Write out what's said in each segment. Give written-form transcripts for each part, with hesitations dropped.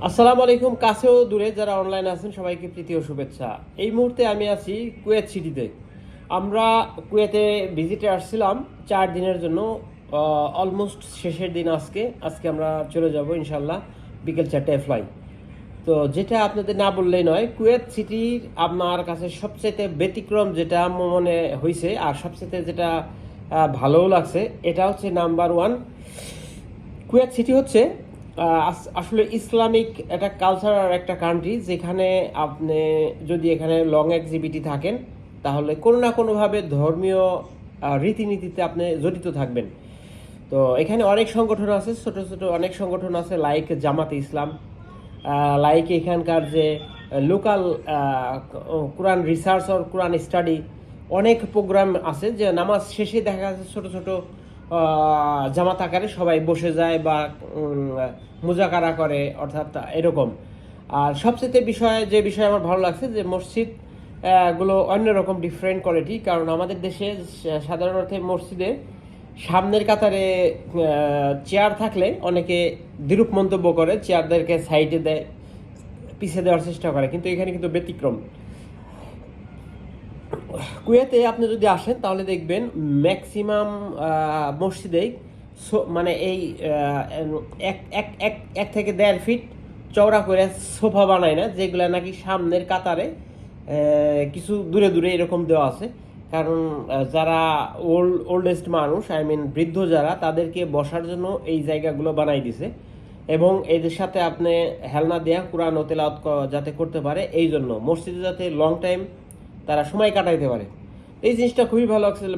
আসসালামু আলাইকুম। কাছেও দূরে যারা অনলাইনে আছেন সবাইকে প্রীতি ও শুভেচ্ছা। এই মুহূর্তে আমি আছি কুয়েত সিটিতে। আমরা কুয়েতে ভিজিটে আসছিলাম 4 দিনের জন্য। অলমোস্ট শেষের দিন আজকে। আজকে আমরা চলে যাব ইনশাল্লাহ বিকেল 4টায় ফ্লাই। তো যেটা আপনাদের না বললেই নয়, কুয়েত সিটির আপনার কাছে সবচেয়ে ব্যতিক্রম যেটা মনে হয়েছে আর সবচেয়ে যেটা ভালোও লাগছে, এটা হচ্ছে নাম্বার ওয়ান। কুয়েত সিটি হচ্ছে আসলে ইসলামিক একটা কালচারাল একটা কান্ট্রি, যেখানে আপনি যদি এখানে লং এক্সিবিটি থাকেন তাহলে কোনো না কোনোভাবে ধর্মীয় রীতিনীতিতে আপনি জড়িত থাকবেন। তো এখানে অনেক সংগঠন আছে, ছোট ছোট অনেক সংগঠন আছে, লাইক জামাতে ইসলাম, লাইক এখানকার যে লোকাল কোরআন রিসার্চ আর কোরআন স্টাডি, অনেক প্রোগ্রাম আছে যে নামাজ শেষে দেখা যাচ্ছে ছোট ছোট জামাত আকারে সবাই বসে যায় বা মুজাকারা করে, অর্থাৎ এরকম। আর সবচেয়ে যে বিষয় আমার ভালো লাগছে যে মসজিদ গুলো অন্যরকম ডিফারেন্ট কোয়ালিটি। কারণ আমাদের দেশে সাধারণত মসজিদে সামনের কাতারে চেয়ার থাকলে অনেকে বিরূপ মন্তব্য করে, চেয়ারদেরকে সাইডে দেয়, পিছিয়ে দেওয়ার চেষ্টা করে, কিন্তু এখানে কিন্তু ব্যতিক্রম। কুয়েতে আপনি যদি আসেন তাহলে দেখবেন ম্যাক্সিমাম মসজিদেই মানে এই এক এক এক এক থেকে 1.5 ফিট চওড়া করে সোফা বানায় না, যেগুলো নাকি সামনের কাতারে কিছু দূরে দূরে এরকম দেওয়া আছে। কারণ যারা ওল্ডেস্ট মানুষ, আই মিন বৃদ্ধ যারা, তাদেরকে বসার জন্য এই জায়গাগুলো বানাই দিছে। এবং এদের সাথে আপনি হেলনা দেয়া কোরআন ও তেলাওয়াত যাতে করতে পারে, এই জন্য মসজিদে যাতে লং টাইম তারা সময় কাটাইতে পারে। এই জিনিসটা খুবই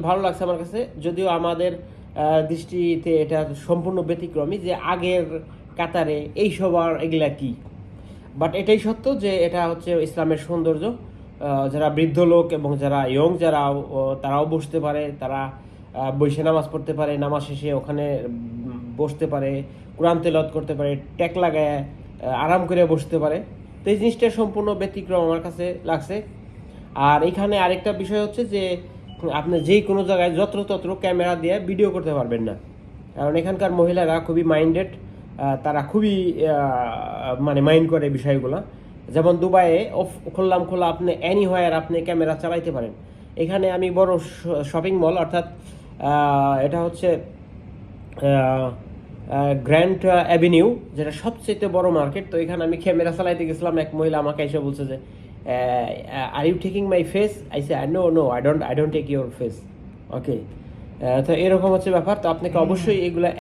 ভালো লাগছে আমার কাছে। যদিও আমাদের দৃষ্টিতে এটা সম্পূর্ণ ব্যতিক্রমী যে আগের কাতারে এইসব আর এগুলা কি, বাট এটাই সত্য যে এটা হচ্ছে ইসলামের সৌন্দর্য। যারা বৃদ্ধ লোক এবং যারা ইয়ং যারা, তারাও বসতে পারে, তারা বসে নামাজ পড়তে পারে, নামাজ শেষে ওখানে বসতে পারে, কোরআন তেলাওয়াত করতে পারে, ট্যাক লাগায় আরাম করে বসতে পারে। তো এই জিনিসটা সম্পূর্ণ ব্যতিক্রম আমার কাছে লাগছে। আর এখানে আরেকটা বিষয় হচ্ছে যে আপনি যেই কোনো জায়গায় যত্রতত্র ক্যামেরা দিয়ে ভিডিও করতে পারবেন না। কারণ এখানকার মহিলারা খুবই মাইন্ডেড, তারা খুবই মানে মাইন্ড করে বিষয়গুলো। যেমন দুবাইয়ে খোলা আপনি এনিহোয়ার আপনি ক্যামেরা চালাইতে পারেন। এখানে আমি বড় শপিং মল, অর্থাৎ এটা হচ্ছে গ্র্যান্ড অ্যাভিনিউ, যেটা সবচেয়ে বড় মার্কেট। তো এখানে আমি ক্যামেরা চালাইতে গেছিলাম, এক মহিলা আমাকে এসে বলছে যে are you taking my face? I say no, I don't take your face. Okay, তো এরকম হচ্ছে ব্যাপার। তো আপনাকে অবশ্যই এগুলা